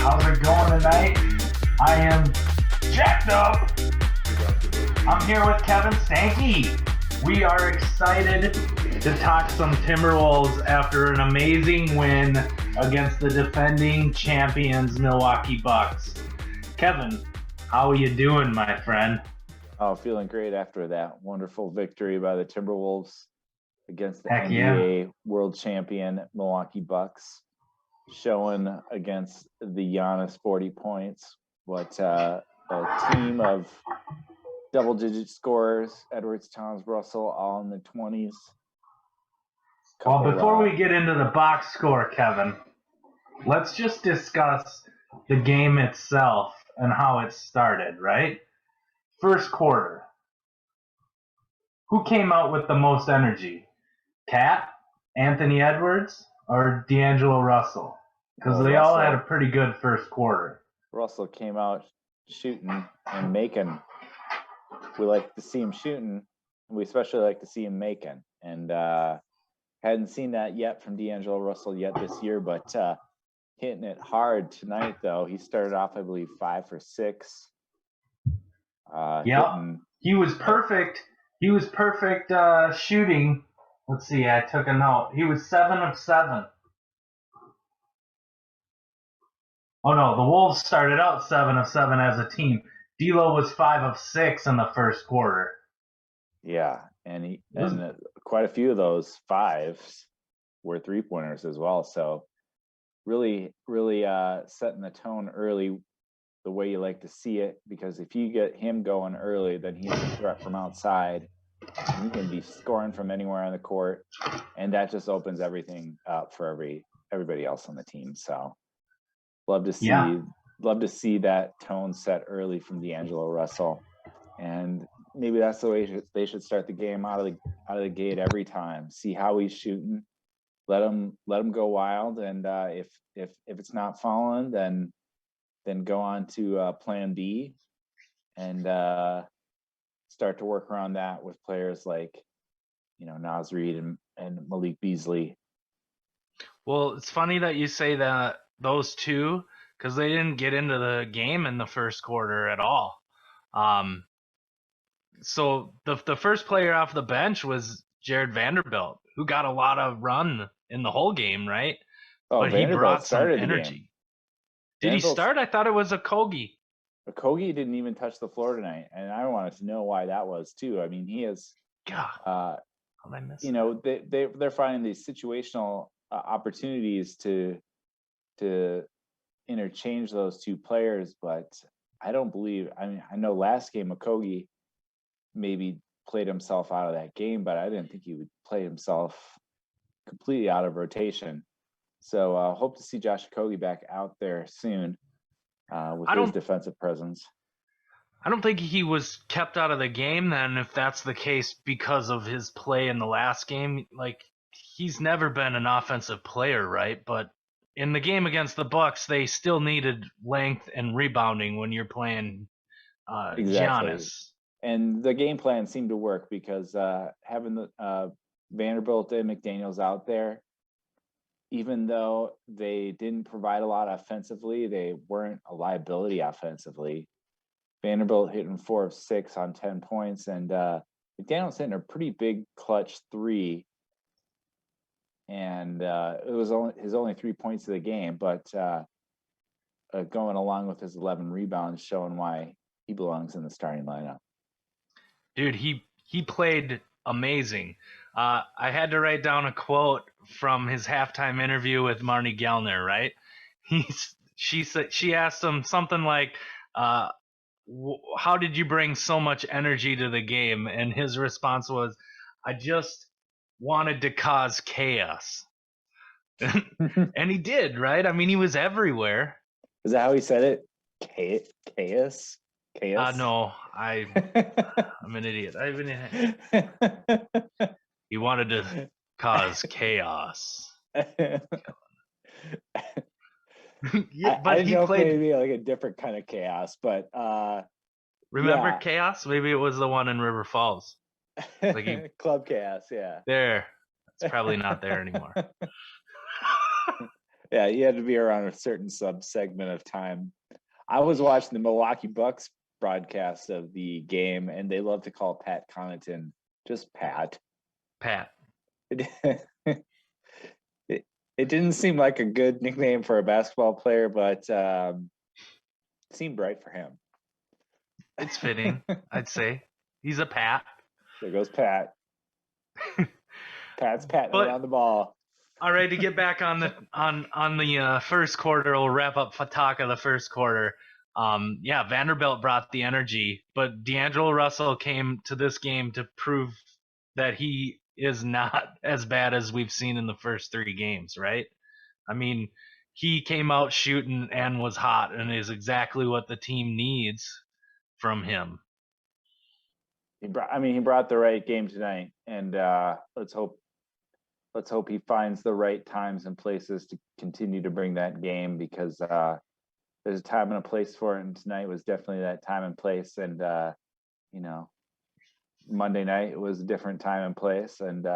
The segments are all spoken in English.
How's it going tonight? I am jacked up. I'm here with Kevin Stanky. We are excited to talk some Timberwolves after an amazing win against the defending champions Milwaukee Bucks. Kevin, how are you doing, my friend? Oh, feeling great after that wonderful victory by the Timberwolves against the Heck NBA world champion Milwaukee Bucks, showing against the Giannis 40 points what a team of double-digit scorers, Edwards, Towns, Russell, all in the 20s. Well, before we get into the box score, Kevin, let's just discuss the game itself and how it started, right? First quarter. Who came out with the most energy? Cat, Anthony Edwards, or D'Angelo Russell? Because they all had a pretty good first quarter. Russell came out shooting and making. We like to see him shooting. We especially like to see him making. And hadn't seen that yet from D'Angelo Russell yet this year, but hitting it hard tonight, though. He started off, I believe, 5 for 6. He was perfect. He was perfect shooting. Let's see, I took a note. He was 7 of 7. Oh, no, the Wolves started out 7 of 7 as a team. D'Lo was 5 of 6 in the first quarter. Yeah, and quite a few of those 5s were three-pointers as well. So really setting the tone early the way you like to see it, because if you get him going early, then he's a threat from outside. And he can be scoring from anywhere on the court, and that just opens everything up for everybody else on the team. So love to see that tone set early from D'Angelo Russell, and maybe that's the way they should start the game out of the gate every time. See how he's shooting, let him go wild, and if it's not falling, then go on to plan B, and start to work around that with players like, Naz Reid and Malik Beasley. Well, it's funny that you say that, those two, because they didn't get into the game in the first quarter at all. So the first player off the bench was Jared Vanderbilt, who got a lot of run in the whole game, right? Oh, but Vanderbilt he brought some started energy. The game. Did he start? I thought it was Okogie. Okogie didn't even touch the floor tonight, and I wanted to know why that was too. I mean, he is, they're finding these situational opportunities to interchange those two players, but I don't believe. I mean, I know last game Okogie maybe played himself out of that game, but I didn't think he would play himself completely out of rotation. So hope to see Josh Okogie back out there soon with his defensive presence. I don't think he was kept out of the game then, if that's the case, because of his play in the last game. Like, he's never been an offensive player, right? But in the game against the Bucks, they still needed length and rebounding when you're playing Exactly. Giannis. And the game plan seemed to work because having the Vanderbilt and McDaniels out there, even though they didn't provide a lot offensively, they weren't a liability offensively. Vanderbilt hitting 4 of 6 on 10 points, and McDaniels hitting a pretty big clutch 3. And it was his only 3 points of the game, but going along with his 11 rebounds, showing why he belongs in the starting lineup. Dude, he played amazing. I had to write down a quote from his halftime interview with Marnie Gellner, right? She asked him something like, how did you bring so much energy to the game? And his response was, I just wanted to cause chaos. And he did, right? I mean, he was everywhere. Is that how he said it? Chaos? No, I'm an idiot. He wanted to cause chaos. Yeah, but he played maybe like a different kind of chaos, but remember chaos? Maybe it was the one in River Falls. Like Club Chaos, yeah. There. It's probably not there anymore. Yeah, you had to be around a certain sub-segment of time. I was watching the Milwaukee Bucks broadcast of the game, and they love to call Pat Connaughton just Pat. Pat. It, it didn't seem like a good nickname for a basketball player, but it seemed right for him. It's fitting, I'd say. He's a Pat. There goes Pat. Pat's patting around the ball. All right, to get back on the first quarter, we'll wrap up Fataka the first quarter. Vanderbilt brought the energy, but D'Angelo Russell came to this game to prove that he is not as bad as we've seen in the first 3 games, right? I mean, he came out shooting and was hot and is exactly what the team needs from him. He brought the right game tonight, and let's hope he finds the right times and places to continue to bring that game, because there's a time and a place for it, and tonight was definitely that time and place. And Monday night was a different time and place, and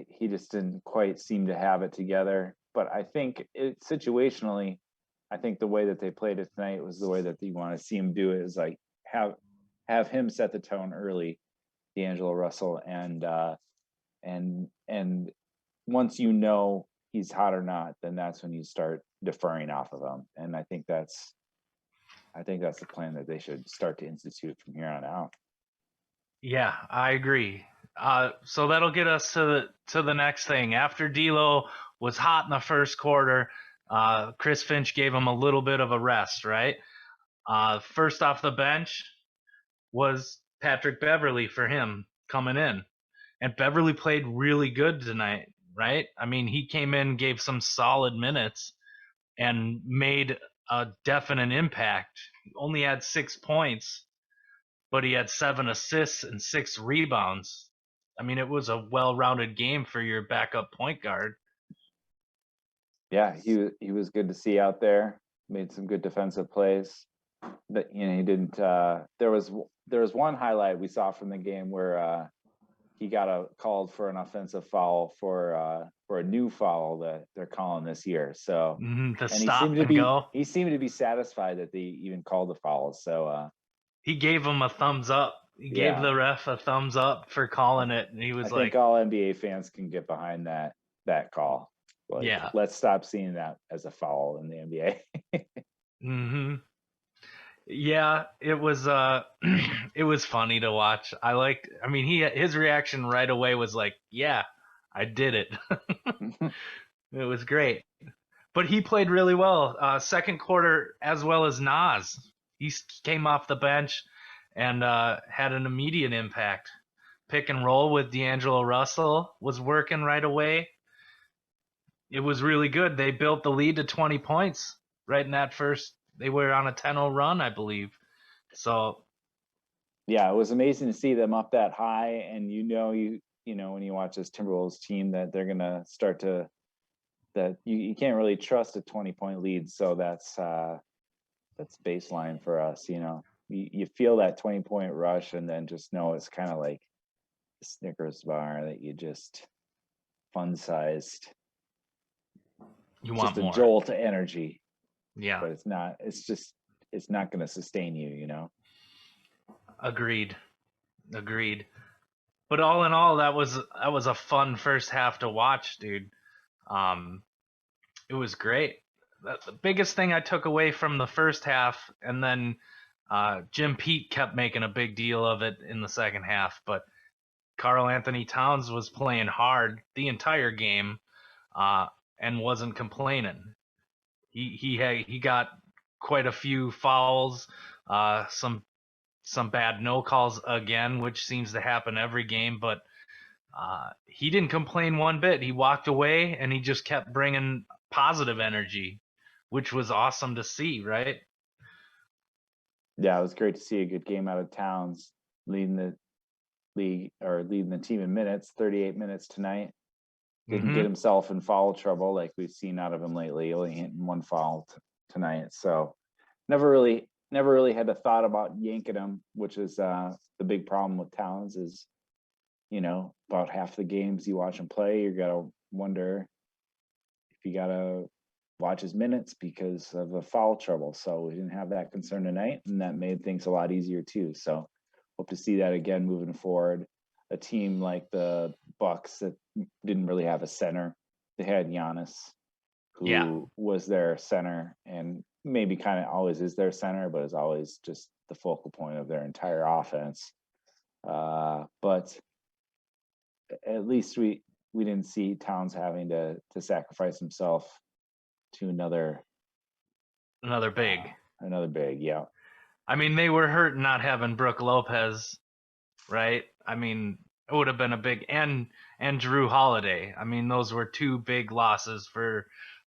he just didn't quite seem to have it together. But I think situationally, I think the way that they played it tonight was the way that you want to see him do it, is like have him set the tone early, D'Angelo Russell, and once you know he's hot or not, then that's when you start deferring off of him. And I think that's the plan that they should start to institute from here on out. Yeah, I agree. So that'll get us to the next thing. After D'Lo was hot in the first quarter, Chris Finch gave him a little bit of a rest, right? First off the bench was Patrick Beverly for him coming in. And Beverly played really good tonight, right? I mean, he came in, gave some solid minutes, and made a definite impact. He only had 6 points, but he had 7 assists and 6 rebounds. I mean, it was a well-rounded game for your backup point guard. Yeah, he was good to see out there. Made some good defensive plays. But he didn't. There was one highlight we saw from the game where he got called for an offensive foul for a new foul that they're calling this year. So he seemed to be satisfied that they even called the foul. So he gave him a thumbs up. He gave the ref a thumbs up for calling it, and he was I think all NBA fans can get behind that call. Let's stop seeing that as a foul in the NBA. Mm-hmm. Yeah, it was it was funny to watch. His reaction right away was like, "Yeah, I did it." It was great. But he played really well. Second quarter as well as Nas. He came off the bench and had an immediate impact. Pick and roll with D'Angelo Russell was working right away. It was really good. They built the lead to 20 points right in that first. They were on a 10-0 run, I believe. So, yeah, it was amazing to see them up that high. And you know when you watch this Timberwolves team that they're gonna start to you can't really trust a 20-point lead. So that's baseline for us. You feel that 20-point rush, and then just know it's kind of like a Snickers bar that you just fun-sized. You want just a more. jolt to energy. Yeah. But it's not going to sustain you, Agreed. But all in all, that was a fun first half to watch, dude. It was great. The biggest thing I took away from the first half, and then Jim Pete kept making a big deal of it in the second half, but Karl Anthony Towns was playing hard the entire game and wasn't complaining. He got quite a few fouls, some bad no calls again, which seems to happen every game, but he didn't complain one bit. He walked away and he just kept bringing positive energy, which was awesome to see, right? Yeah, it was great to see a good game out of Towns, leading the team in minutes, 38 minutes tonight. Didn't get himself in foul trouble like we've seen out of him lately. Only hitting one foul tonight. So never really had a thought about yanking him, which is the big problem with Towns is, about half the games you watch him play, you're gonna wonder if he got to watch his minutes because of the foul trouble. So we didn't have that concern tonight, and that made things a lot easier too. So hope to see that again moving forward. A team like the Bucks that didn't really have a center. They had Giannis, who was their center and maybe kind of always is their center, but is always just the focal point of their entire offense. But at least we didn't see Towns having to sacrifice himself to another big. Another big, yeah. I mean, they were hurt not having Brooke Lopez, right? I mean, it would have been a big and Drew Holiday. I mean, those were two big losses for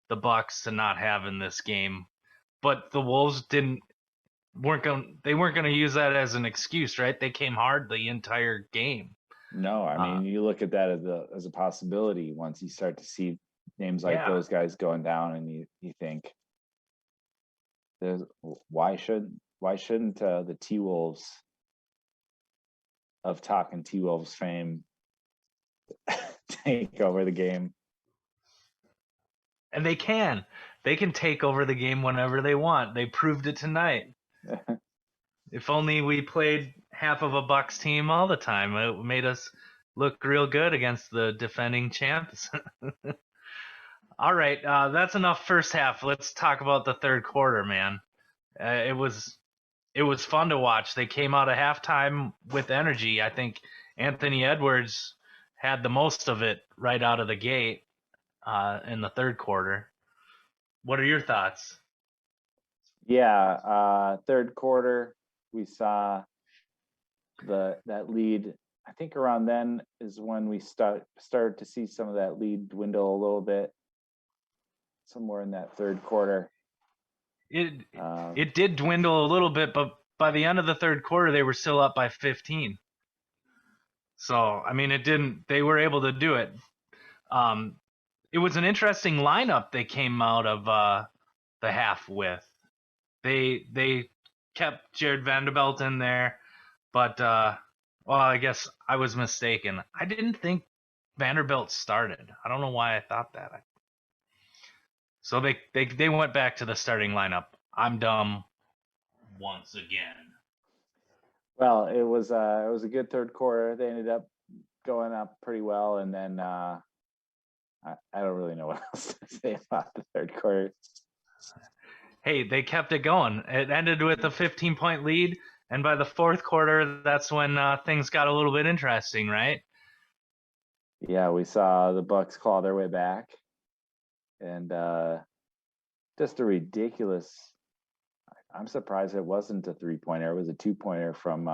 the Bucks to not have in this game. But the Wolves weren't going to use that as an excuse, right? They came hard the entire game. No, I mean, you look at that as a possibility once you start to see names like those guys going down, and you think, why shouldn't the T-Wolves of Talkin Twolves fame take over the game? And they can take over the game whenever they want. They proved it tonight. If only we played half of a Bucks team all the time, it made us look real good against the defending champs. All right, that's enough first half. Let's talk about the third quarter, man. It was fun to watch. They came out of halftime with energy. I think Anthony Edwards had the most of it right out of the gate in the third quarter. What are your thoughts? Yeah, third quarter we saw that lead. I think around then is when we started to see some of that lead dwindle a little bit. Somewhere in that third quarter, it did dwindle a little bit, but by the end of the third quarter, they were still up by 15. So I mean, it didn't. They were able to do it. It was an interesting lineup they came out of the half with. They kept Jared Vanderbilt in there, but well, I guess I was mistaken. I didn't think Vanderbilt started. I don't know why I thought that. So they went back to the starting lineup. I'm dumb once again. Well, it was a good third quarter. They ended up going up pretty well, and then I don't really know what else to say about the third quarter. Hey, they kept it going. It ended with a 15-point lead, and by the fourth quarter, that's when things got a little bit interesting, right? Yeah, we saw the Bucks claw their way back, and just a ridiculous. I'm surprised it wasn't a 3-pointer. It was a 2-pointer from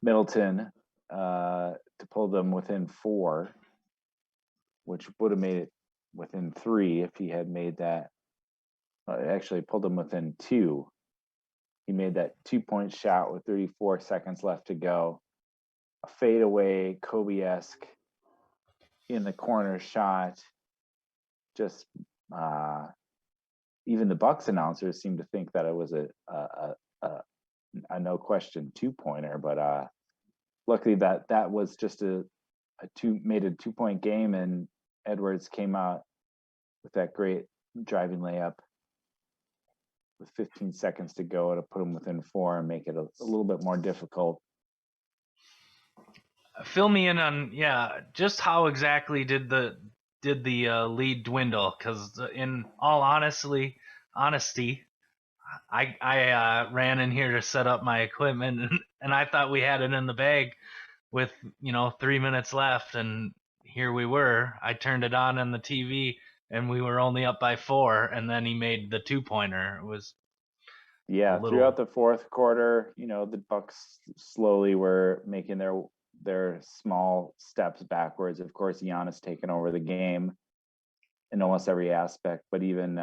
Middleton to pull them within 4, which would have made it within 3 if he had made that. Actually pulled them within 2. He made that 2-point shot with 34 seconds left to go. A fadeaway, Kobe-esque in the corner shot. Just even the Bucks announcers seemed to think that it was a no question 2-pointer, but luckily that was just made a 2-point game, and Edwards came out with that great driving layup with 15 seconds to go to put him within 4 and make it a little bit more difficult. Fill me in on just how exactly did the lead dwindle? Because in all honesty, I ran in here to set up my equipment, and I thought we had it in the bag with 3 minutes left, and here we were. I turned it on the TV, and we were only up by 4, and then he made the 2-pointer. It was throughout the fourth quarter, the Bucks slowly were making their small steps backwards. Of course, Giannis taking over the game in almost every aspect, but even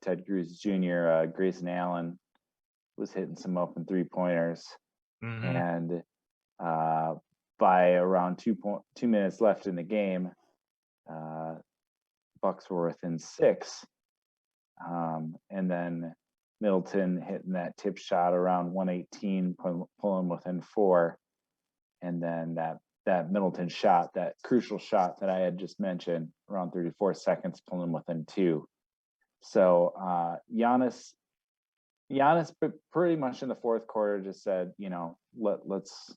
Ted Cruz Jr., Grayson Allen was hitting some open 3-pointers. Mm-hmm. And by around 2 minutes left in the game, Bucks were within 6. And then Middleton hitting that tip shot around 118, pulling within 4. And then that that Middleton shot, that crucial shot that I had just mentioned, around 34 seconds, pulling within 2. So Giannis pretty much in the fourth quarter just said, let's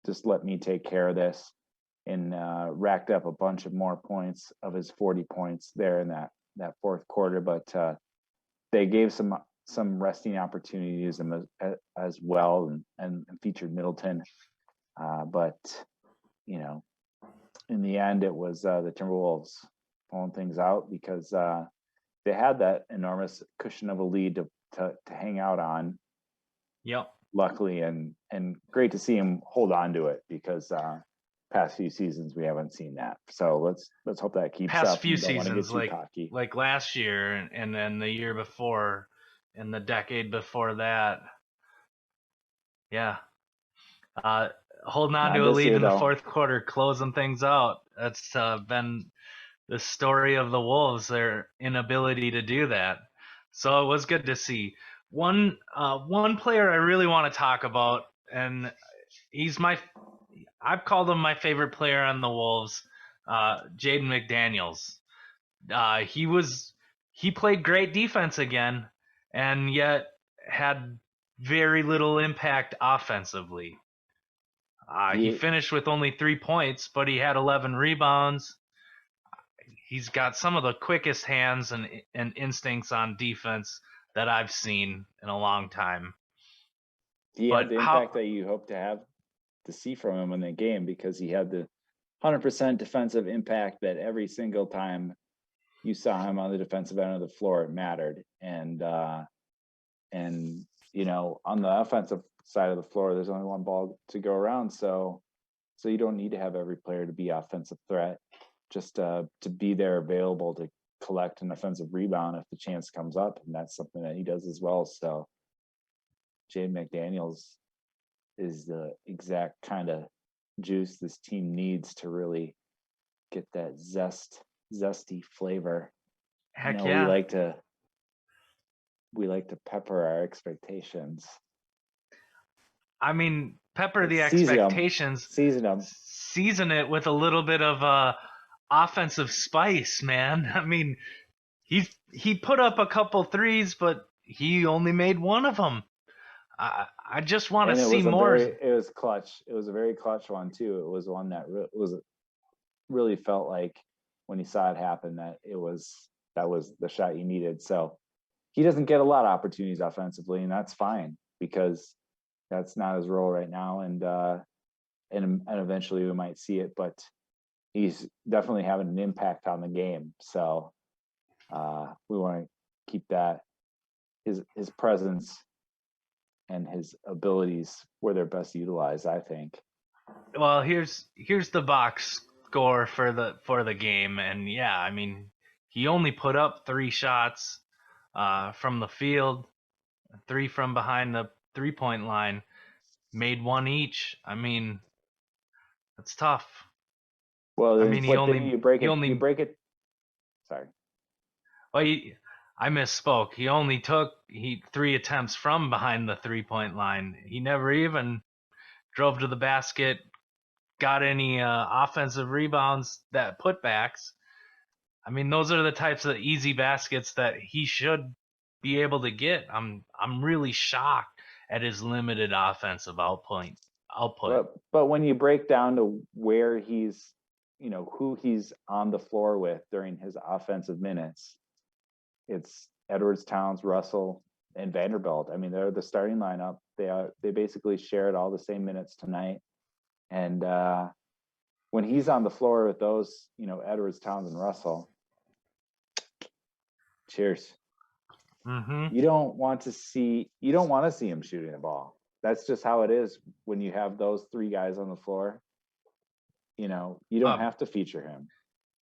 just let me take care of this, and racked up a bunch of more points of his 40 points there in that fourth quarter. But they gave some resting opportunities as well, and featured Middleton. But in the end, it was the Timberwolves pulling things out because they had that enormous cushion of a lead to hang out on. Yep. Luckily, and great to see him hold on to it, because past few seasons we haven't seen that. So let's hope that keeps up. Past few seasons, cocky. like last year, and then the year before, and the decade before that. Yeah. Holding on to a lead in the fourth quarter, closing things out. That's been the story of the Wolves, their inability to do that. So it was good to see. One player I really want to talk about, and I've called him my favorite player on the Wolves, Jaden McDaniels. He played great defense again, and yet had very little impact offensively. He finished with only 3 points, but he had 11 rebounds. He's got some of the quickest hands and instincts on defense that I've seen in a long time. He had the impact that you hope to see from him in the game, because he had the 100% defensive impact that every single time you saw him on the defensive end of the floor, it mattered. And on the offensive side of the floor, there's only one ball to go around. So you don't need to have every player to be offensive threat, just to be there available to collect an offensive rebound if the chance comes up. And that's something that he does as well. So Jaden McDaniels is the exact kind of juice this team needs to really get that zesty flavor. Heck yeah. We like to pepper our expectations. I mean, pepper the expectations. Season it with a little bit of offensive spice, man. I mean, he put up a couple threes, but he only made one of them. I just want to see more. It was clutch. It was a very clutch one too. It was one that really felt like, when he saw it happen, that was the shot you needed. So he doesn't get a lot of opportunities offensively, and that's fine, because that's not his role right now. And eventually we might see it, but he's definitely having an impact on the game. So we want to keep that, his presence and his abilities where they're best utilized, I think. Well, here's the box score for the game, and yeah, I mean, he only put up 3 shots from the field, 3 from behind the 3-point line, made 1 each. I mean, that's tough. Well, I mean, you break it. Sorry. Well, I misspoke. He only took 3 attempts from behind the 3-point line. He never even drove to the basket, got any offensive rebounds, that putbacks. I mean, those are the types of easy baskets that he should be able to get. I'm really shocked at his limited offensive output. But when you break down to where he's, who he's on the floor with during his offensive minutes, it's Edwards, Towns, Russell, and Vanderbilt. I mean, they're the starting lineup. They basically shared all the same minutes tonight. And when he's on the floor with those, Edwards, Towns, and Russell, cheers. Mm-hmm. You don't want to see him shooting the ball. That's just how it is when you have those 3 guys on the floor. You don't have to feature him.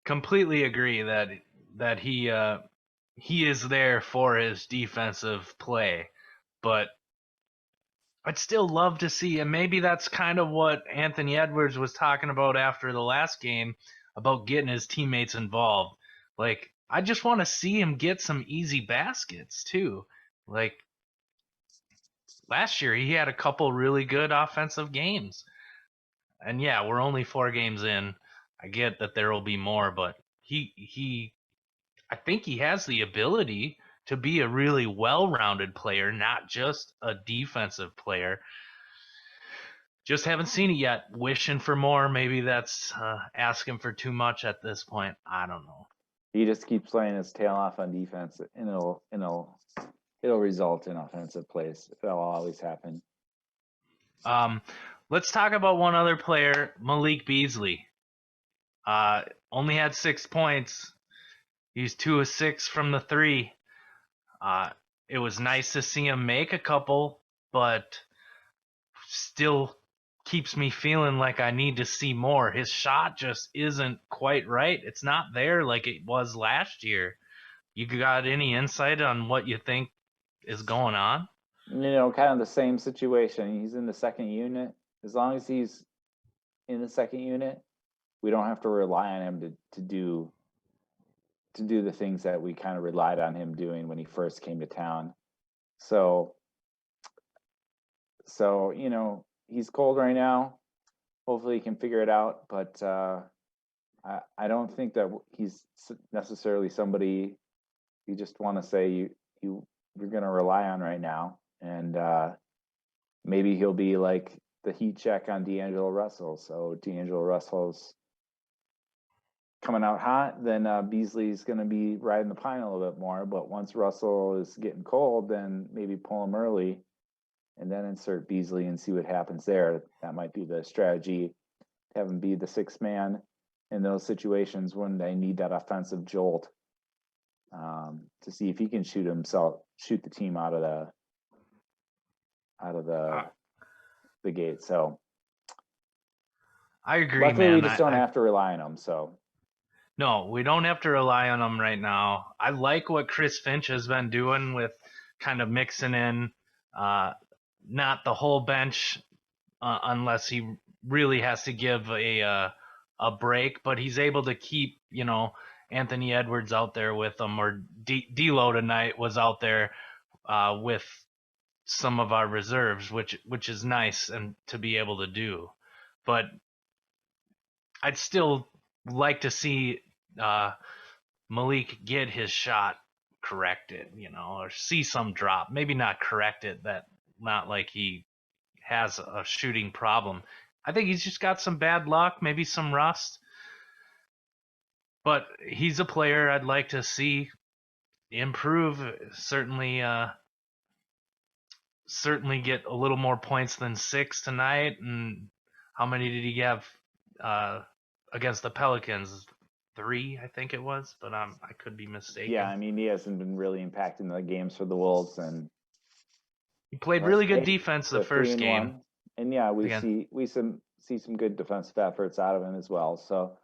Completely agree that he is there for his defensive play, but I'd still love to see, and maybe that's kind of what Anthony Edwards was talking about after the last game, about getting his teammates involved. Like, I just want to see him get some easy baskets too. Like, last year he had a couple really good offensive games. And yeah, we're only 4 games in. I get that there will be more, but I think he has the ability to be a really well-rounded player, not just a defensive player. Just haven't seen it yet. Wishing for more. Maybe that's asking for too much at this point. I don't know. He just keeps playing his tail off on defense, and it'll result in offensive plays. That'll always happen. Let's talk about one other player, Malik Beasley. Only had 6 points. He's 2 of 6 from the 3. It was nice to see him make a couple, but still keeps me feeling like I need to see more. His shot just isn't quite right. It's not there like it was last year. You got any insight on what you think is going on? Kind of the same situation. He's in the second unit. As long as he's in the second unit, we don't have to rely on him to do the things that we kind of relied on him doing when he first came to town. So he's cold right now. Hopefully he can figure it out, but I don't think that he's necessarily somebody you just want to say you're going to rely on right now. And maybe he'll be like the heat check on D'Angelo Russell. So D'Angelo Russell's coming out hot, then Beasley's going to be riding the pine a little bit more. But once Russell is getting cold, then maybe pull him early and then insert Beasley and see what happens there. That might be the strategy. Have him be the 6th man in those situations when they need that offensive jolt, to see if he can shoot the team out of the gate. So I agree, luckily man. we just don't have to rely on him. So no, we don't have to rely on him right now. I like what Chris Finch has been doing with kind of mixing in, not the whole bench, unless he really has to give a break, but he's able to keep Anthony Edwards out there with him, or D'Lo tonight was out there with some of our reserves, which is nice and to be able to do. But I'd still like to see Malik get his shot corrected, or see some drop. Maybe not corrected, that not like he has a shooting problem. I think he's just got some bad luck, maybe some rust. But he's a player I'd like to see improve. Certainly get a little more points than 6 tonight. And how many did he have against the Pelicans? 3, I think it was, but I could be mistaken. Yeah, I mean, he hasn't been really impacting the games for the Wolves, and he played really good defense the first game. And yeah, we see some good defensive efforts out of him as well. So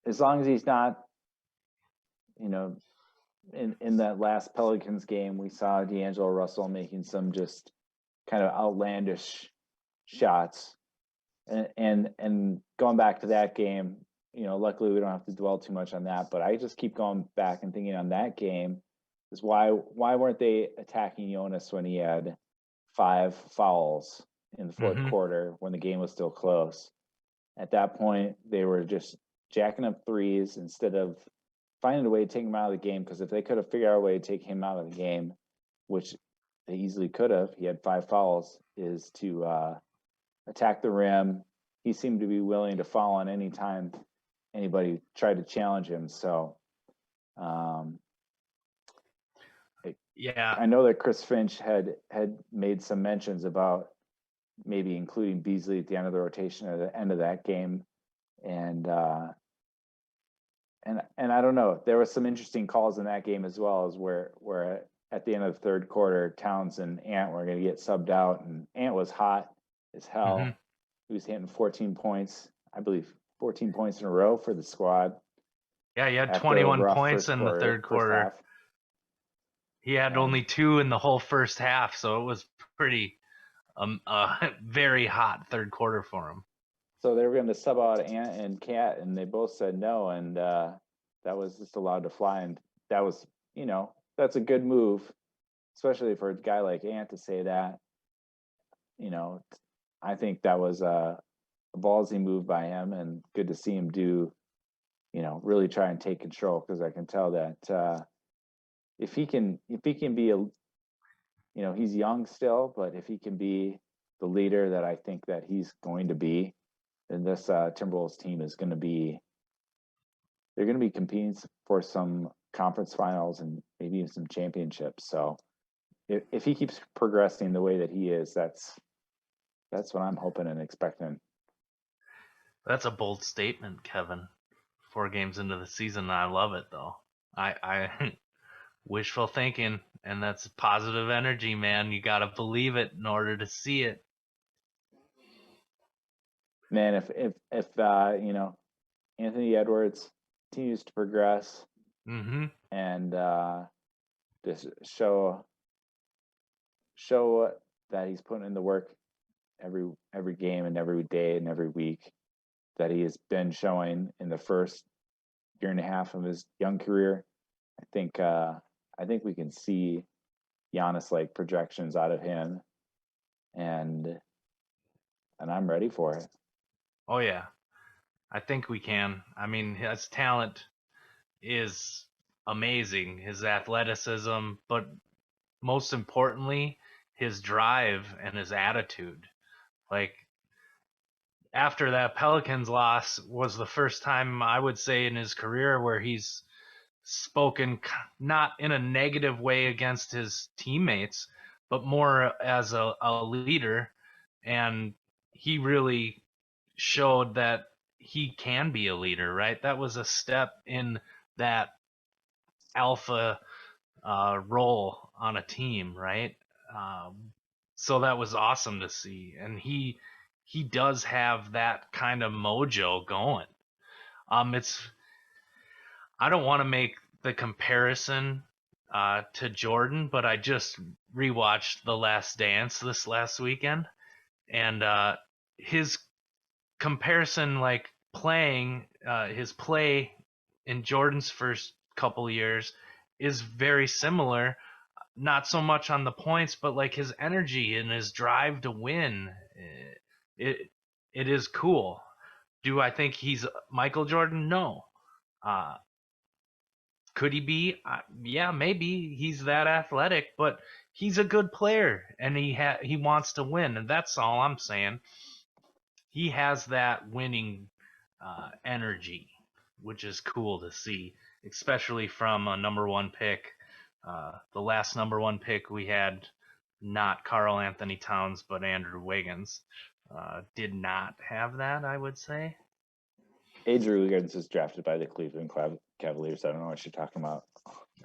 as long as he's not, in that last Pelicans game, we saw D'Angelo Russell making some just kind of outlandish shots, and going back to that game, luckily we don't have to dwell too much on that. But I just keep going back and thinking on that game is why weren't they attacking Jonas when he had 5 fouls in the fourth quarter when the game was still close? At that point, they were just jacking up threes instead of finding a way to take him out of the game. Because if they could have figured out a way to take him out of the game, which they easily could have, he had 5 fouls, is to attack the rim. He seemed to be willing to foul on any time anybody tried to challenge him. So yeah, I know that Chris Finch had made some mentions about maybe including Beasley at the end of the rotation at the end of that game. And I don't know, there was some interesting calls in that game as well, as where at the end of the third quarter, Towns and Ant were going to get subbed out, and Ant was hot as hell. He was hitting 14 points, I believe 14 points in a row for the squad. Yeah, he had 21 points in the third quarter. He had only 2 in the whole first half, so it was pretty very hot third quarter for him. So they were going to sub out Ant and Cat, and they both said no, and that was just allowed to fly. And that was, that's a good move, especially for a guy like Ant to say that. I think that was a ballsy move by him, and good to see him do, really try and take control, because I can tell that if he can be he's young still, but if he can be the leader that I think that he's going to be, then this Timberwolves team is going to be, they're going to be competing for some conference finals and maybe even some championships. So if he keeps progressing the way that he is, that's what I'm hoping and expecting. That's a bold statement, Kevin. 4 games into the season, I love it though. I wishful thinking, and that's positive energy, man. You got to believe it in order to see it. Man, if Anthony Edwards continues to progress and just show that he's putting in the work every game and every day and every week that he has been showing in the first year and a half of his young career, I think we can see Giannis-like projections out of him, and I'm ready for it. Oh yeah, I think we can. I mean, his talent is amazing, his athleticism, but most importantly, his drive and his attitude. Like, after that Pelicans loss was the first time I would say in his career where he's spoken not in a negative way against his teammates, but more as a leader. And he really showed that he can be a leader, right? That was a step in that alpha role on a team, right? So that was awesome to see, and he does have that kind of mojo going. It's I don't want to make the comparison to Jordan, but I just rewatched The Last Dance this last weekend, and his comparison, like playing his play in Jordan's first couple years, is very similar. Not so much on the points, but like his energy and his drive to win. It it is cool. Do I think he's Michael Jordan? No. Could he be? Yeah, maybe. He's that athletic, but he's a good player, and he wants to win, and that's all I'm saying. He has that winning energy, which is cool to see, especially from a number 1 pick. The last number 1 pick we had, not Karl Anthony Towns, but Andrew Wiggins, did not have that, I would say. Andrew Wiggins was drafted by the Cleveland Cavaliers. I don't know what you're talking about.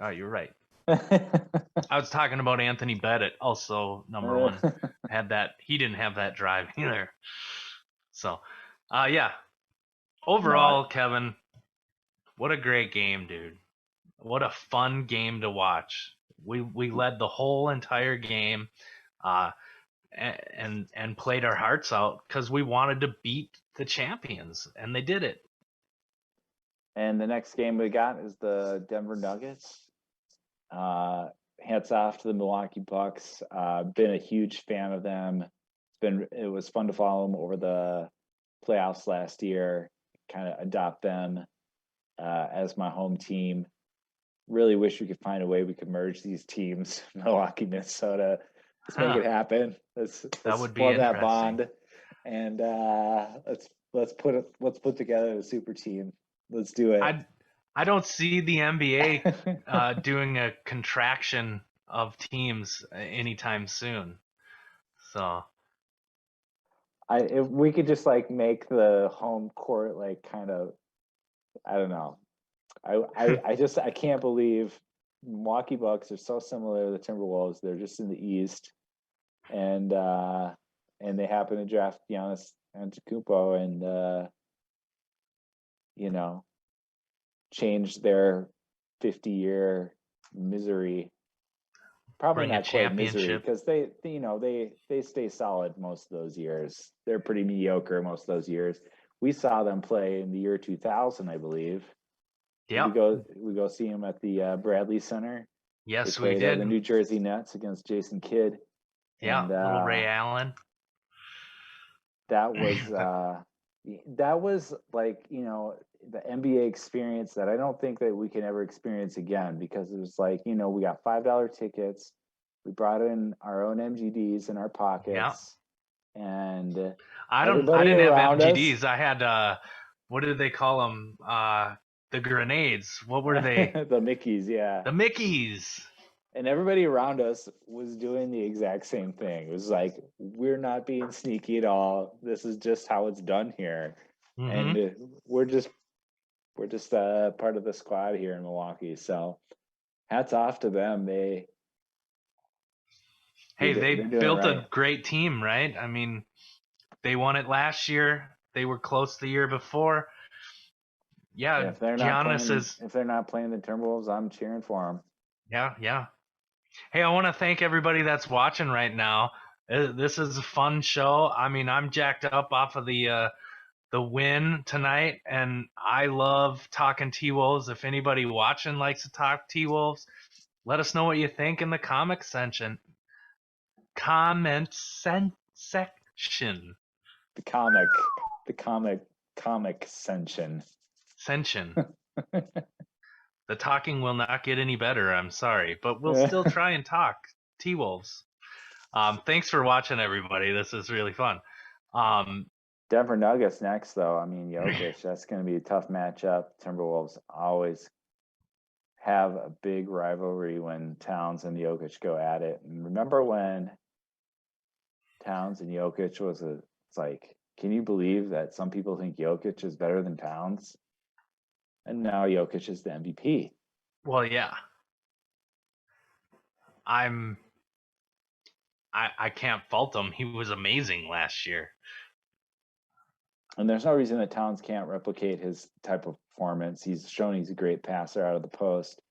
Oh, you're right. I was talking about Anthony Bennett, also number 1. Had that. He didn't have that drive either. So, yeah. Overall, Kevin, what a great game, dude. What a fun game to watch. We led the whole entire game, and played our hearts out because we wanted to beat the champions, and they did it. And the next game we got is the Denver Nuggets. Hats off to the Milwaukee Bucks. Been a huge fan of them. It was fun to follow them over the playoffs last year. Kind of adopt them as my home team. Really wish we could find a way we could merge these teams, Milwaukee, Minnesota. Let's make it happen. Let's would be form that bond, and let's put together a super team. Let's do it. I don't see the NBA doing a contraction of teams anytime soon. So if we could just like make the home court like kind of, I don't know. I can't believe Milwaukee Bucks are so similar to the Timberwolves. They're just in the East, and they happen to draft Giannis Antetokounmpo and change their 50-year misery. Probably not quite misery, because they stay solid most of those years. They're pretty mediocre most of those years. We saw them play in the year 2000, I believe. Yeah, we go see them at the Bradley Center. Yes, we did. The New Jersey Nets against Jason Kidd. Yeah, little Ray Allen. that was like, the NBA experience that I don't think that we can ever experience again, because it was like, we got $5 tickets, we brought in our own MGDs in our pockets, and I everybody didn't have around MGDs. us, I had what did they call them? The grenades. What were they? the Mickeys, yeah. The Mickeys. And everybody around us was doing the exact same thing. It was like, we're not being sneaky at all. This is just how it's done here. Mm-hmm. And we're just part of the squad here in Milwaukee. So hats off to them. Hey, They're they doing built right. a great team, right? I mean, they won it last year. They were close the year before. Yeah, If they're not Giannis playing, is. if they're not playing the Timberwolves, I'm cheering for them. Yeah. Hey, I want to thank everybody that's watching right now. This is a fun show. I mean, I'm jacked up off of the win tonight, and I love talking T-Wolves. If anybody watching likes to talk T-Wolves, let us know what you think in the comment section. Section. The comic ascension. The talking will not get any better, I'm sorry, but we'll still try and talk T-Wolves. Thanks for watching, everybody. This is really fun. Denver Nuggets next, though. I mean, Jokic, that's going to be a tough matchup. Timberwolves always have a big rivalry when Towns and Jokic go at it. And remember when Towns and Jokic it's like, can you believe that some people think Jokic is better than Towns? And now Jokic is the MVP. Well, yeah. I can't fault him. He was amazing last year. And there's no reason that Towns can't replicate his type of performance. He's shown he's a great passer out of the post.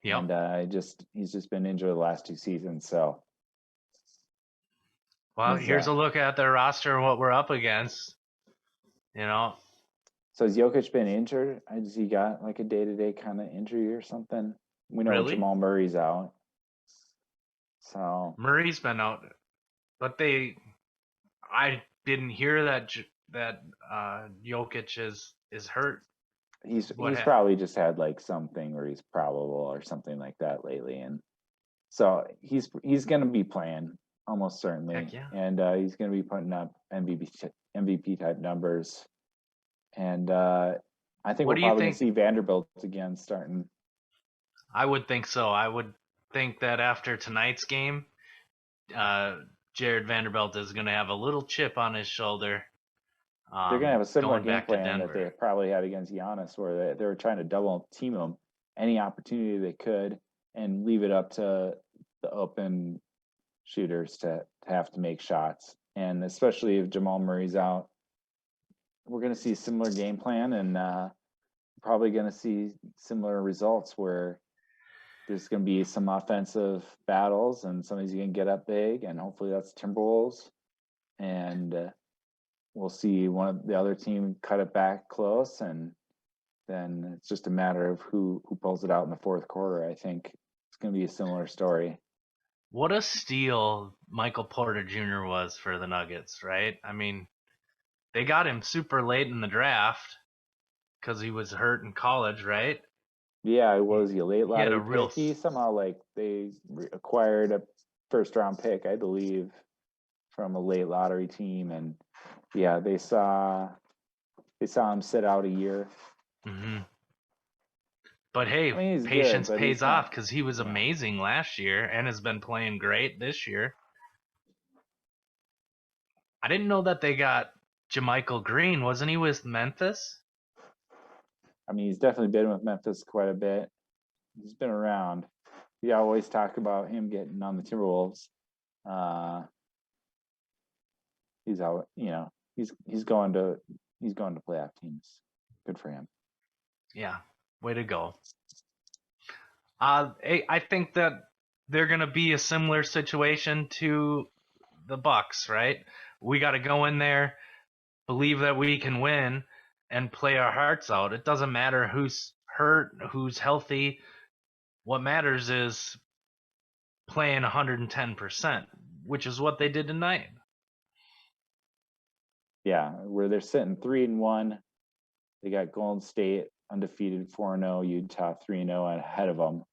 Yep. And he's just been injured the last 2 seasons. So, well, here's a look at their roster and what we're up against. So has Jokic been injured? Has he got like a day-to-day kind of injury or something? We know really? Jamal Murray's out. So Murray's been out, but I didn't hear that Jokic is hurt. he's probably just had like something where he's probable or something like that lately, and so he's going to be playing almost certainly. Heck yeah. And he's going to be putting up MVP type numbers, and I think we're probably going to see Vanderbilt again starting. I would think so. I would think that after tonight's game, Jared Vanderbilt is going to have a little chip on his shoulder. They're going to have a similar game plan that they probably had against Giannis, where they were trying to double team him any opportunity they could and leave it up to the open shooters to have to make shots. And especially if Jamal Murray's out, we're going to see a similar game plan, and probably going to see similar results where there's going to be some offensive battles and somebody's going to get up big, and hopefully that's Timberwolves. And we'll see one of the other team cut it back close, and then it's just a matter of who pulls it out in the fourth quarter. I think it's going to be a similar story. What a steal Michael Porter Jr. was for the Nuggets, right? I mean, they got him super late in the draft because he was hurt in college, right? Yeah, it was a late lottery pick. He somehow, like, they acquired a first-round pick, I believe, from a late lottery team, and yeah, they saw him sit out a year. Mm-hmm. But hey, patience pays off because he was amazing last year and has been playing great this year. I didn't know that they got JaMychal Green. Wasn't he with Memphis? I mean, he's definitely been with Memphis quite a bit. He's been around. We always talk about him getting on the Timberwolves. He's out, he's going to playoff teams. Good for him. Yeah, way to go. I think that they're going to be a similar situation to the Bucks, right? We got to go in there, believe that we can win, and play our hearts out. It doesn't matter who's hurt, who's healthy. What matters is playing 110%, which is what they did tonight. Yeah, where they're sitting 3-1. They got Golden State undefeated 4-0, Utah 3-0 ahead of them.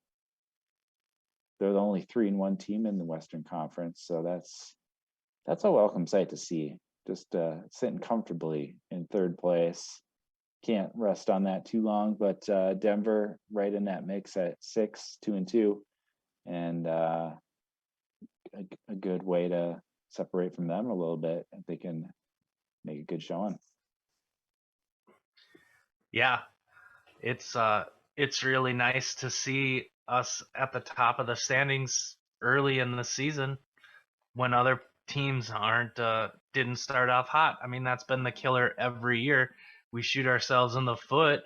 They're the only 3-1 team in the Western Conference, so that's a welcome sight to see. Just sitting comfortably in third place. Can't rest on that too long, but Denver right in that mix at 6, 2-2, and a good way to separate from them a little bit if they can make a good showing. Yeah, it's really nice to see us at the top of the standings early in the season when other teams didn't start off hot. I mean, that's been the killer every year. We shoot ourselves in the foot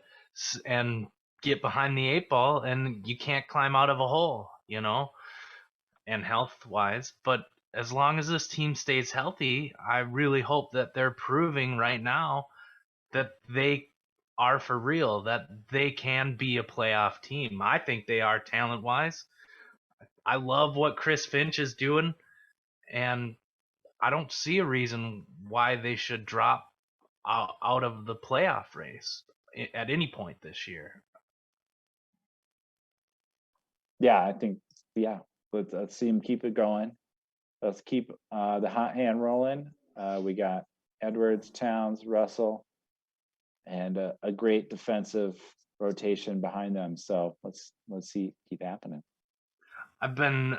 and get behind the 8 ball, and you can't climb out of a hole, and health wise. But as long as this team stays healthy, I really hope that they're proving right now that they are for real, that they can be a playoff team. I think they are talent wise. I love what Chris Finch is doing, and I don't see a reason why they should drop out of the playoff race at any point this year. Yeah, I think, let's see them keep it going. Let's keep the hot hand rolling. We got Edwards, Towns, Russell, and a great defensive rotation behind them. So let's see keep happening. I've been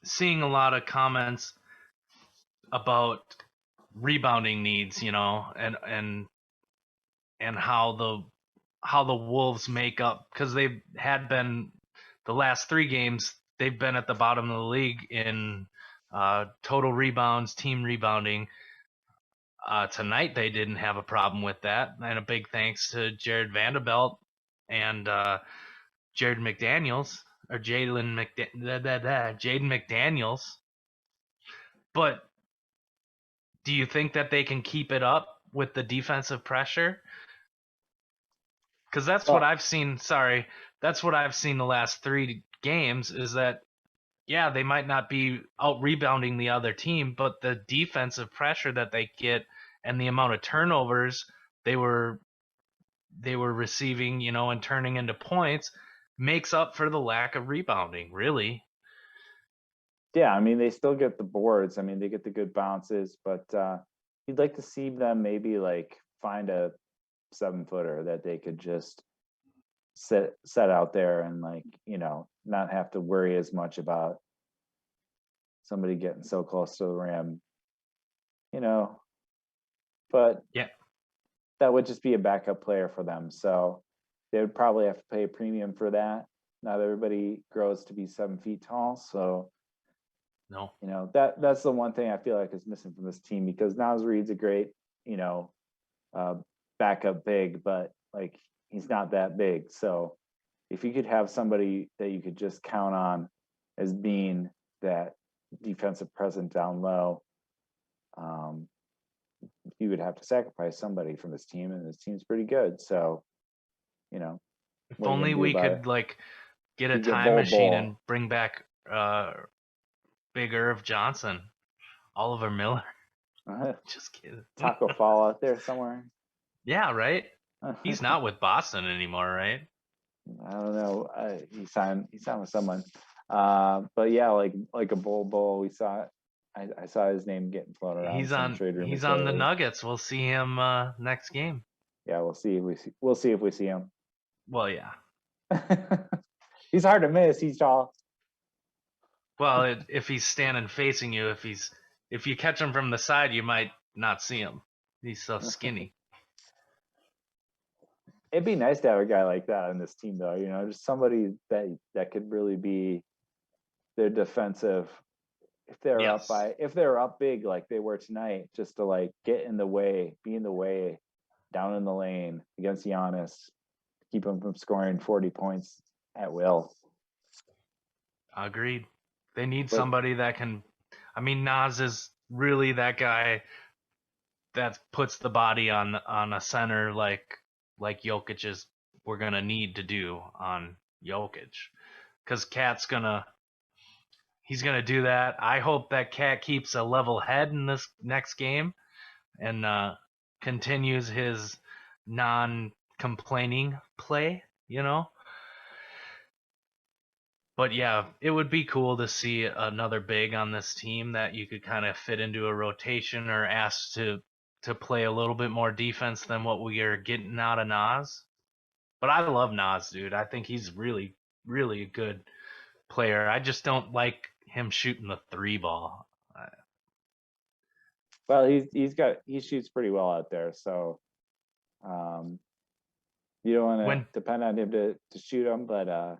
seeing a lot of comments about rebounding needs, and how the Wolves make up, because they've had been the last 3 games they've been at the bottom of the league in total rebounds, team rebounding. Tonight they didn't have a problem with that, and a big thanks to Jared Vanderbilt and Jaden McDaniels or Jaden McDaniels. But do you think that they can keep it up with the defensive pressure? Because that's what I've seen. Sorry, that's what I've seen the last 3 games. Is that they might not be out rebounding the other team, but the defensive pressure that they get and the amount of turnovers they were receiving, and turning into points makes up for the lack of rebounding, really. Yeah, I mean, they still get the boards. I mean, they get the good bounces, but you'd like to see them maybe like find a 7-footer that they could just set out there and not have to worry as much about somebody getting so close to the rim, but Yeah, that would just be a backup player for them. So they would probably have to pay a premium for that. Not everybody grows to be 7 feet tall. So, no, that's the one thing I feel like is missing from this team, because Naz Reid's a great, backup big, but like he's not that big. So if you could have somebody that you could just count on as being that defensive presence down low, you would have to sacrifice somebody from this team, and this team's pretty good. So, if only we could get a time machine and bring back Big Irv Johnson, Oliver Miller. Just kidding. Taco Fall out there somewhere. Yeah, right. He's not with Boston anymore, right? I don't know. He signed with someone. But yeah, like a bull. We saw. I saw his name getting floated around. He's on the Nuggets. We'll see him next game. Yeah, we'll see if we see him. Well, yeah. He's hard to miss. He's tall. Well, if he's standing facing you, if you catch him from the side, you might not see him. He's so skinny. It'd be nice to have a guy like that on this team, though. Just somebody that could really be their defensive. If they're up big like they were tonight, just to get in the way, be in the way, down in the lane against Giannis, keep him from scoring 40 points at will. Agreed. They need somebody that can. I mean, Naz is really that guy that puts the body on a center like Jokic is. We're gonna need to do on Jokic, because he's gonna do that. I hope that Cat keeps a level head in this next game, and continues his non-complaining play, you know. But yeah, it would be cool to see another big on this team that you could kind of fit into a rotation or ask to play a little bit more defense than what we are getting out of Nas. But I love Nas, dude. I think he's really, really a good player. I just don't like him shooting the three ball. Well, he shoots pretty well out there, so you don't want to depend on him to shoot him, but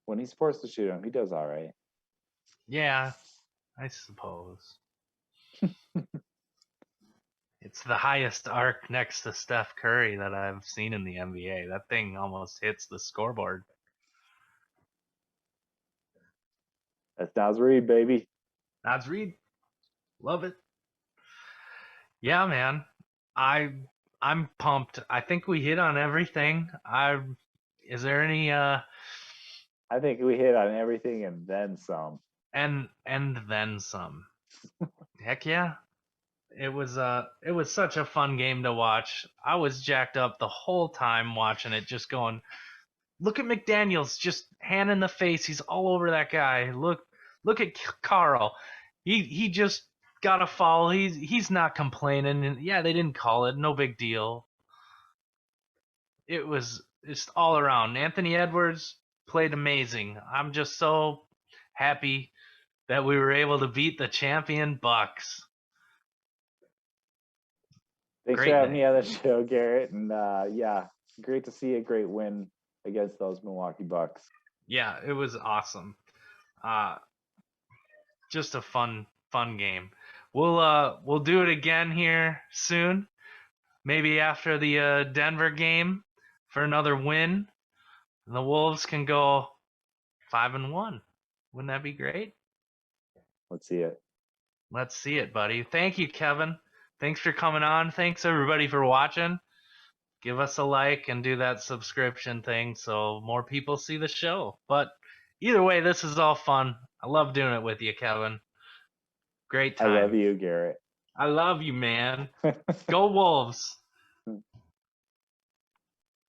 when he's forced to shoot him, he does all right. Yeah, I suppose. It's the highest arc next to Steph Curry that I've seen in the NBA. That thing almost hits the scoreboard. That's Nas Reed, baby. Nas Reed. Love it. Yeah, man. I'm pumped. I think we hit on everything. Is there any I think we hit on everything and then some. And then some. Heck yeah. It was such a fun game to watch. I was jacked up the whole time watching it, just going, look at McDaniels, just hand in the face. He's all over that guy. Look at Carl. He just got a foul. He's not complaining. And yeah, they didn't call it. No big deal. It was just all around. Anthony Edwards played amazing. I'm just so happy that we were able to beat the champion Bucks. Thanks for having me on the show, Garrett. And yeah, great to see a great win against those Milwaukee Bucks. Yeah, it was awesome. Just a fun game. We'll do it again here soon. Maybe after the Denver game for another win. The Wolves can go 5-1. Wouldn't that be great? Let's see it. Let's see it, buddy. Thank you, Kevin. Thanks for coming on. Thanks everybody for watching. Give us a like and do that subscription thing so more people see the show. But either way, this is all fun. I love doing it with you, Kevin. Great time. I love you, Garrett. I love you, man. Go Wolves.